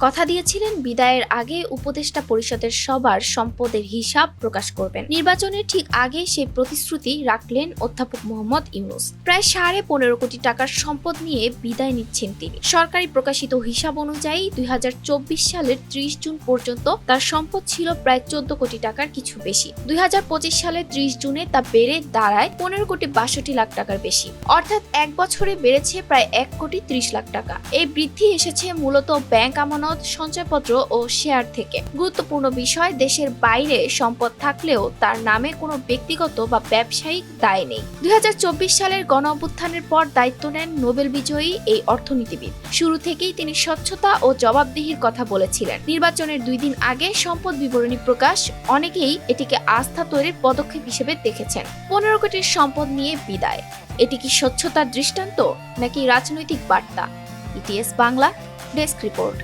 কথা দিয়েছিলেন বিদায়ের আগে উপদেষ্টা পরিষদের সবার সম্পদের হিসাব প্রকাশ করবেন। নির্বাচনের ঠিক আগে সেই প্রতিশ্রুতি রাখলেন অধ্যাপক মোহাম্মদ ইউনূস। প্রায় 15.5 কোটি টাকার সম্পদ নিয়ে বিদায় নিচ্ছেন তিনি। সরকারি প্রকাশিত হিসাব অনুযায়ী 2024 সালের 30 জুন পর্যন্ত তার সম্পদ ছিল প্রায় 14 কোটি টাকার কিছু বেশি। 2025 সালের 30 জুনে তা বেড়ে দাঁড়ায় 15,62,00,000 টাকার বেশি, অর্থাৎ এক বছরে বেড়েছে প্রায় 1,30,00,000 টাকা। এই বৃদ্ধি এসেছে মূলত ব্যাংক আমানত, সঞ্চয়পত্র ও শেয়ার থেকে। গুরুত্বপূর্ণ বিষয়, দেশের বাইরে সম্পদ থাকলেও তার নামে কোনো ব্যক্তিগত বা ব্যবসায়িক দায় নেই। 2024 সালের গণঅভ্যুত্থানের পর দায়িত্ব নেন নোবেল বিজয়ী এই অর্থনীতিবিদ। শুরু থেকেই তিনি স্বচ্ছতা ও জবাবদিহির কথা বলেছিলেন। নির্বাচনের 2 দিন আগে সম্পদ বিবরণী প্রকাশ অনেকেই এটিকে আস্থা তৈরির পদক্ষেপ হিসেবে দেখেছেন। 15 কোটির সম্পদ নিয়ে বিদায়, এটি কি স্বচ্ছতার দৃষ্টান্ত নাকি রাজনৈতিক বার্তা? ETS Bangla desk report.